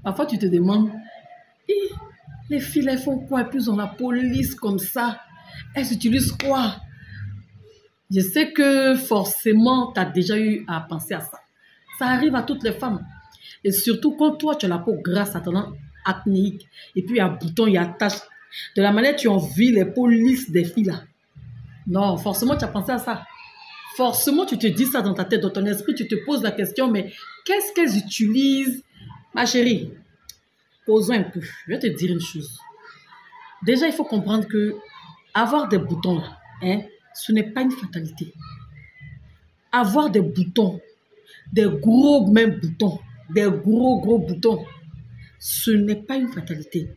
Parfois, tu te demandes, eh, les filles, elles font quoi? Et puis, ont la police comme ça. Elles utilisent quoi? Je sais que forcément, tu as déjà eu à penser à ça. Ça arrive à toutes les femmes. Et surtout quand toi, tu as la peau grasse, attendant acnéique, et puis il y a bouton, il y a tache. De la manière tu envies les peaux lisses des filles là. Non, forcément, tu as pensé à ça. Forcément, tu te dis ça dans ta tête, dans ton esprit, tu te poses la question, mais qu'est-ce qu'elles utilisent? Ma chérie, posons un peu. Je vais te dire une chose. Déjà, il faut comprendre que avoir des boutons là, hein, ce n'est pas une fatalité. Avoir des boutons, des gros même boutons, des gros boutons, ce n'est pas une fatalité.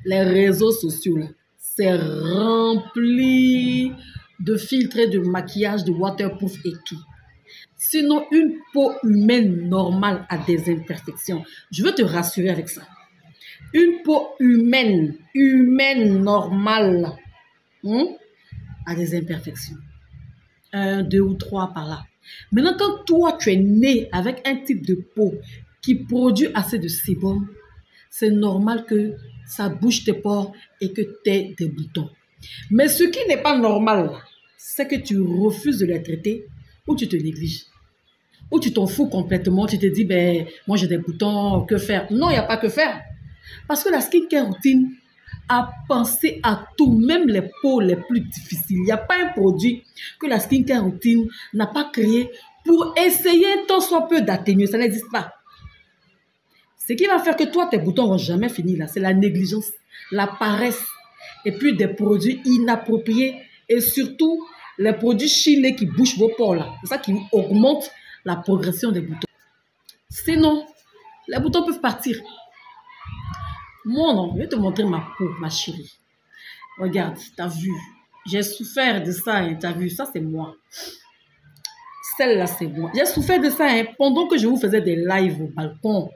Les réseaux sociaux, là, c'est rempli de filtres et de maquillage, de waterproof et tout. Sinon, une peau humaine normale a des imperfections. Je veux te rassurer avec ça. Une peau humaine normale, a des imperfections. 1, 2 ou 3 par là. Maintenant, quand toi, tu es né avec un type de peau qui produit assez de sébum, c'est normal que ça bouge tes pores et que tu aies des boutons. Mais ce qui n'est pas normal, c'est que tu refuses de les traiter ou tu te négliges. Ou tu t'en fous complètement, tu te dis, ben, moi j'ai des boutons, que faire? Non, il n'y a pas que faire. Parce que la skincare routine a pensé à tout, même les peaux les plus difficiles. Il n'y a pas un produit que la skincare routine n'a pas créé pour essayer tant soit peu d'atténuer. Ça n'existe pas. Ce qui va faire que toi, tes boutons vont jamais finir là, c'est la négligence, la paresse, et puis des produits inappropriés, et surtout les produits chimiques qui bouchent vos pores là. C'est ça qui augmente la progression des boutons. Sinon, les boutons peuvent partir. Moi, non, je vais te montrer ma peau, ma chérie. Regarde, t'as vu. J'ai souffert de ça, et t'as vu, ça c'est moi. Celle-là, c'est moi. J'ai souffert de ça pendant que je vous faisais des lives au balcon.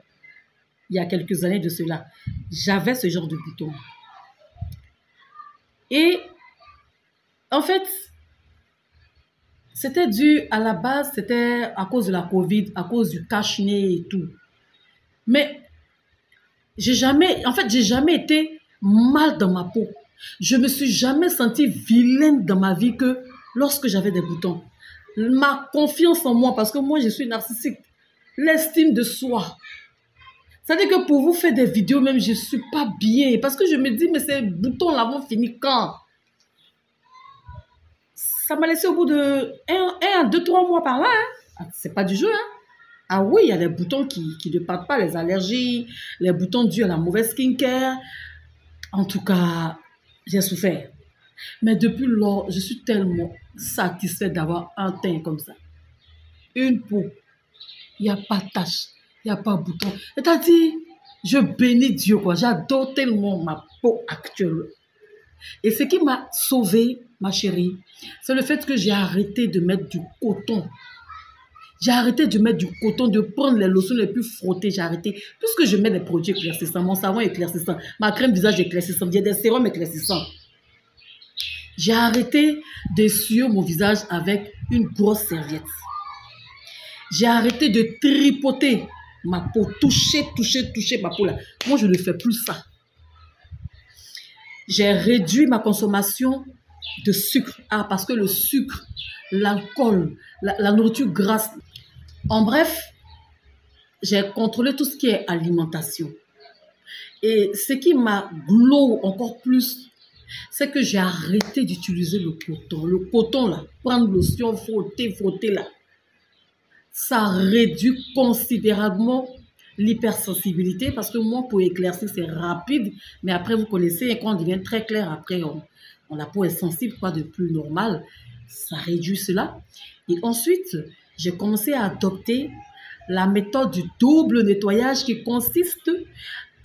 Il y a quelques années de cela. J'avais ce genre de boutons. Et en fait, c'était dû à la base, c'était à cause de la Covid, à cause du cache-nez et tout. Mais j'ai jamais été mal dans ma peau. Je me suis jamais sentie vilaine dans ma vie que lorsque j'avais des boutons. Ma confiance en moi, parce que moi je suis narcissique, l'estime de soi. C'est-à-dire que pour vous faire des vidéos même, je ne suis pas bien. Parce que je me dis, mais ces boutons-là vont finir quand? Ça m'a laissé au bout de 1, 2, 3 mois par là. Hein. C'est pas du jeu. Hein. Ah oui, il y a des boutons qui ne partent pas, les allergies, les boutons dus à la mauvaise skincare. En tout cas, j'ai souffert. Mais depuis lors, je suis tellement satisfaite d'avoir un teint comme ça. Une peau. Il n'y a pas de tache. Il n'y a pas de bouton. C'est-à-dire, je bénis Dieu, quoi. J'adore tellement ma peau actuelle. Et ce qui m'a sauvée, ma chérie, c'est le fait que j'ai arrêté de mettre du coton. J'ai arrêté de mettre du coton, de prendre les lotions les plus frottées. J'ai arrêté. Puisque je mets des produits éclaircissants, mon savon éclaircissant, ma crème visage éclaircissant, il y a des sérums éclaircissants. J'ai arrêté d'essuyer mon visage avec une grosse serviette. J'ai arrêté de tripoter ma peau, toucher ma peau là. Moi, je ne fais plus ça. J'ai réduit ma consommation de sucre. Ah, parce que le sucre, l'alcool, la nourriture grasse. En bref, j'ai contrôlé tout ce qui est alimentation. Et ce qui m'a glow encore plus, c'est que j'ai arrêté d'utiliser le coton. Le coton là, prendre lotion, frotter là. Ça réduit considérablement l'hypersensibilité parce que moi, pour éclaircir, c'est rapide. Mais après, vous connaissez, quand on devient très clair, après, la peau est sensible, quoi de plus normal. Ça réduit cela. Et ensuite, j'ai commencé à adopter la méthode du double nettoyage qui consiste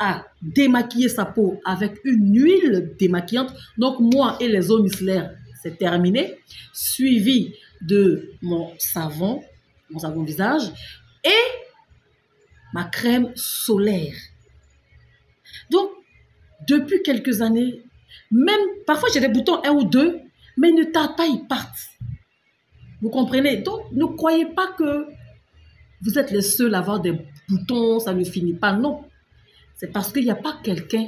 à démaquiller sa peau avec une huile démaquillante. Donc, moi et les eaux micellaires, c'est terminé. Suivi de mon savon visage et ma crème solaire. Donc, depuis quelques années, même parfois j'ai des boutons 1 ou 2, mais ne tardent pas, ils partent. Vous comprenez? Donc, ne croyez pas que vous êtes les seuls à avoir des boutons, ça ne finit pas. Non, c'est parce qu'il n'y a pas quelqu'un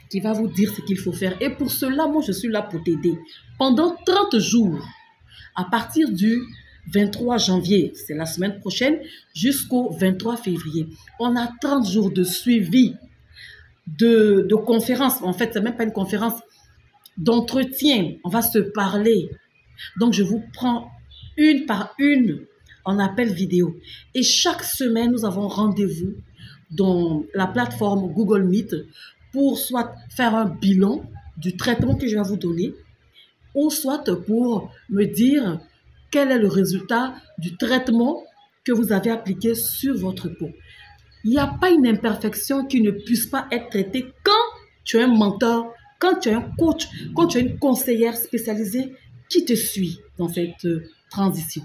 qui va vous dire ce qu'il faut faire. Et pour cela, moi, je suis là pour t'aider. Pendant 30 jours, à partir du 23 janvier, c'est la semaine prochaine, jusqu'au 23 février, on a 30 jours de suivi de conférence. En fait, c'est même pas une conférence, d'entretien. On va se parler. Donc, je vous prends une par une en appel vidéo. Et chaque semaine, nous avons rendez-vous dans la plateforme Google Meet pour soit faire un bilan du traitement que je vais vous donner, ou soit pour me dire quel est le résultat du traitement que vous avez appliqué sur votre peau. Il n'y a pas une imperfection qui ne puisse pas être traitée quand tu as un mentor, quand tu as un coach, quand tu as une conseillère spécialisée qui te suit dans cette transition.